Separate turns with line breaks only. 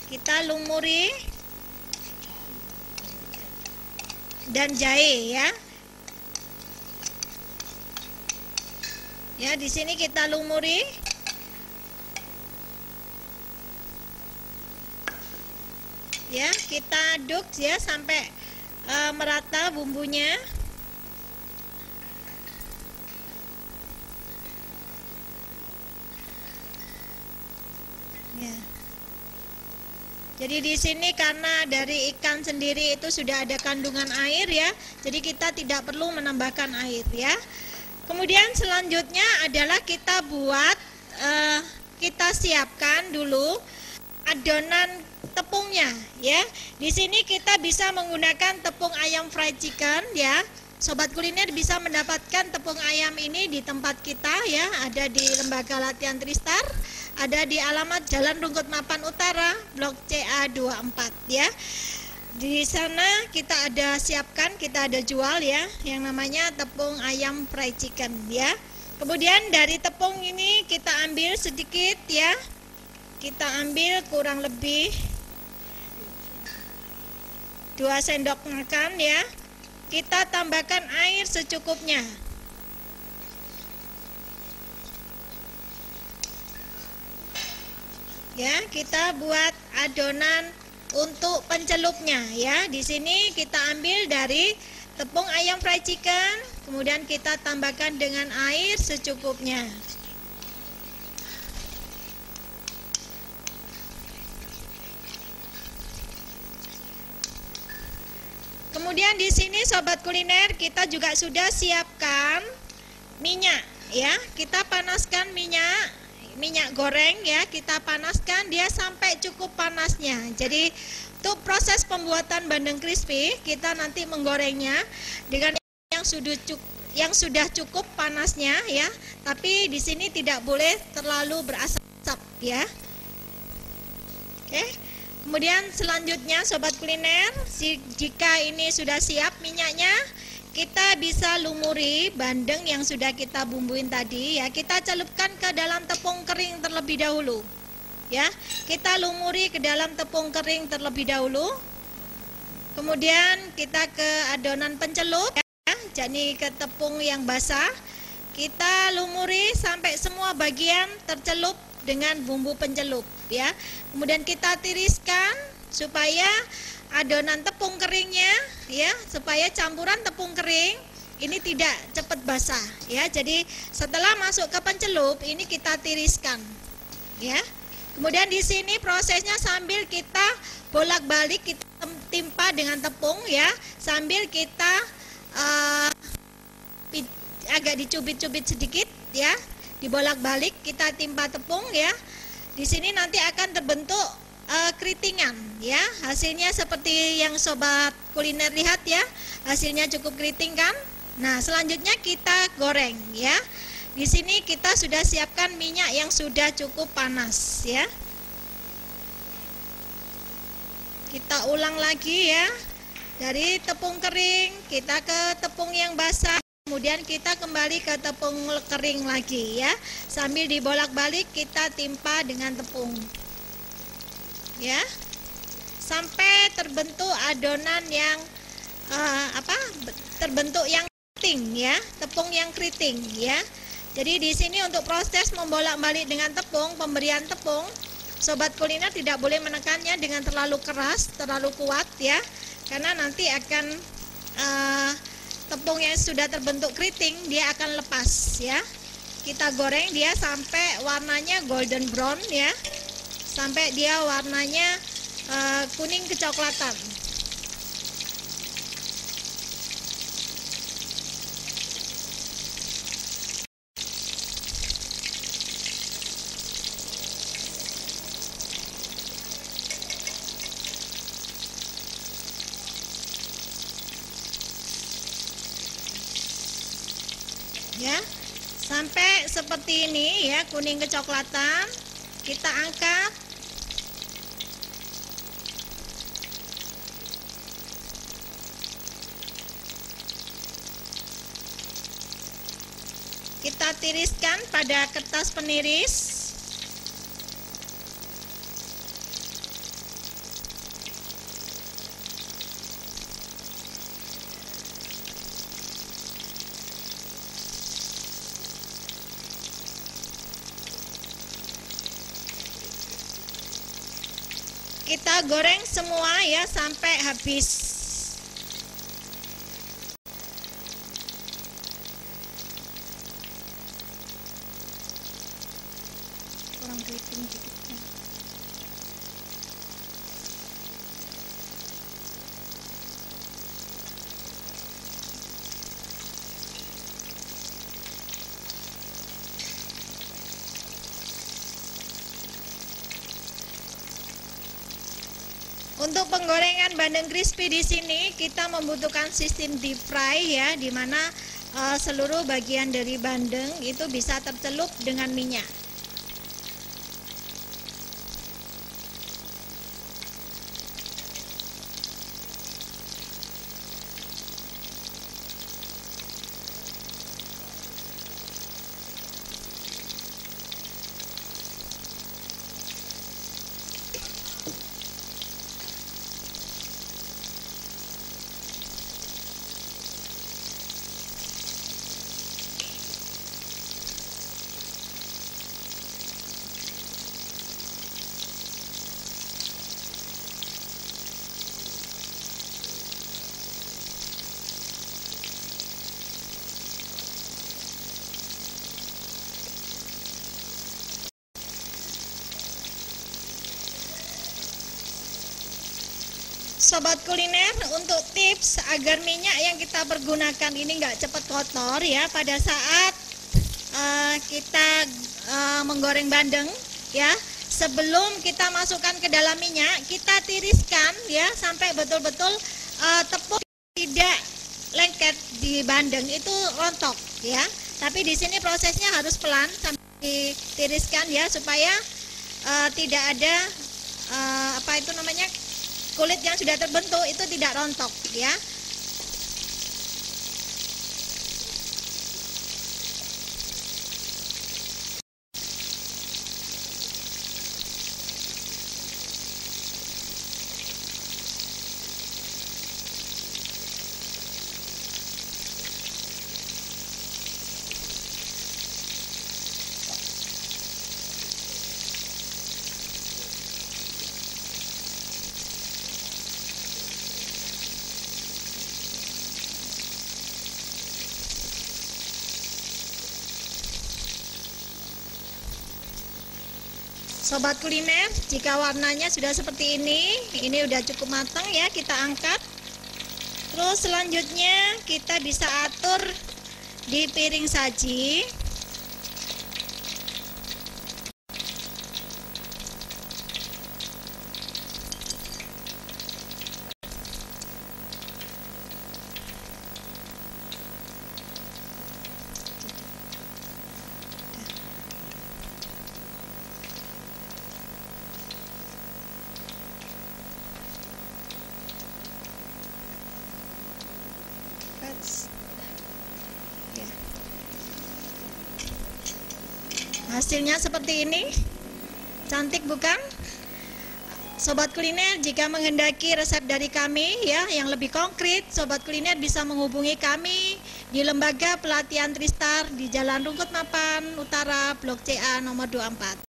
kita lumuri dan jahe ya. Ya, di sini kita lumuri. Ya, kita aduk ya sampai merata bumbunya. Ya. Jadi di sini karena dari ikan sendiri itu sudah ada kandungan air ya, jadi kita tidak perlu menambahkan air ya. Kemudian selanjutnya adalah kita buat, kita siapkan dulu adonan tepungnya ya. Di sini kita bisa menggunakan tepung ayam fried chicken ya. Sobat kuliner bisa mendapatkan tepung ayam ini di tempat kita ya, ada di Lembaga Latihan Tristar, ada di alamat Jalan Rungkut Mapan Utara, Blok CA24 ya. Di sana kita ada siapkan, kita ada jual ya, yang namanya tepung ayam fried chicken ya. Kemudian dari tepung ini kita ambil sedikit ya, kita ambil kurang lebih 2 sendok makan ya. Kita tambahkan air secukupnya. Ya, kita buat adonan untuk pencelupnya ya. Di sini kita ambil dari tepung ayam fried chicken, kemudian kita tambahkan dengan air secukupnya. Kemudian di sini sobat kuliner kita juga sudah siapkan minyak ya. Kita panaskan minyak goreng ya, kita panaskan dia sampai cukup panasnya. Jadi untuk proses pembuatan bandeng crispy kita nanti menggorengnya dengan yang sudah cukup panasnya ya. Tapi di sini tidak boleh terlalu berasap ya. Oke. Kemudian selanjutnya sobat kuliner, jika ini sudah siap minyaknya, kita bisa lumuri bandeng yang sudah kita bumbuin tadi ya. Kita celupkan ke dalam tepung kering terlebih dahulu. Ya, kita lumuri ke dalam tepung kering terlebih dahulu. Kemudian kita ke adonan pencelup ya, jadi ke tepung yang basah. Kita lumuri sampai semua bagian tercelup dengan bumbu pencelup ya. Kemudian kita tiriskan supaya adonan tepung keringnya ya, supaya campuran tepung kering ini tidak cepat basah ya. Jadi setelah masuk ke pencelup ini kita tiriskan ya. Kemudian di sini prosesnya sambil kita bolak-balik, kita timpa dengan tepung ya, sambil kita agak dicubit-cubit sedikit ya, dibolak-balik kita timpa tepung ya. Di sini nanti akan terbentuk keritingan ya. Hasilnya seperti yang sobat kuliner lihat ya, hasilnya cukup keriting kan. Nah, selanjutnya kita goreng ya. Di sini kita sudah siapkan minyak yang sudah cukup panas ya. Kita ulang lagi ya. Dari tepung kering kita ke tepung yang basah. Kemudian kita kembali ke tepung kering lagi ya. Sambil dibolak-balik kita timpa dengan tepung. Ya. Sampai terbentuk adonan yang terbentuk yang keriting ya, tepung yang keriting ya. Jadi di sini untuk proses membolak-balik dengan tepung, pemberian tepung, sobat kuliner tidak boleh menekannya dengan terlalu keras, terlalu kuat ya. Karena nanti akan tepung yang sudah terbentuk keriting dia akan lepas ya. Kita goreng dia sampai warnanya golden brown ya, sampai dia warnanya kuning kecoklatan. Ya, sampai seperti ini ya, kuning kecoklatan. Kita angkat. Kita tiriskan pada kertas peniris. kita goreng semua ya sampai habis. Kurang keriting dikit ya. Untuk penggorengan bandeng crispy di sini kita membutuhkan sistem deep fry ya, di mana seluruh bagian dari bandeng itu bisa tercelup dengan minyak. Sobat kuliner, untuk tips agar minyak yang kita pergunakan ini nggak cepat kotor ya pada saat kita menggoreng bandeng ya, sebelum kita masukkan ke dalam minyak kita tiriskan ya sampai betul-betul tepung tidak lengket di bandeng itu rontok ya. Tapi di sini prosesnya harus pelan sampai ditiriskan ya supaya tidak ada kulit yang sudah terbentuk itu tidak rontok ya. Sobat kuliner, jika warnanya sudah seperti ini udah cukup matang ya, kita angkat. Terus selanjutnya kita bisa atur di piring saji. Hasilnya seperti ini, cantik bukan? Sobat kuliner, jika menghendaki resep dari kami ya yang lebih konkret, sobat kuliner bisa menghubungi kami di Lembaga Pelatihan Tristar di Jalan Rungkut Mapan Utara, Blok CA nomor 24.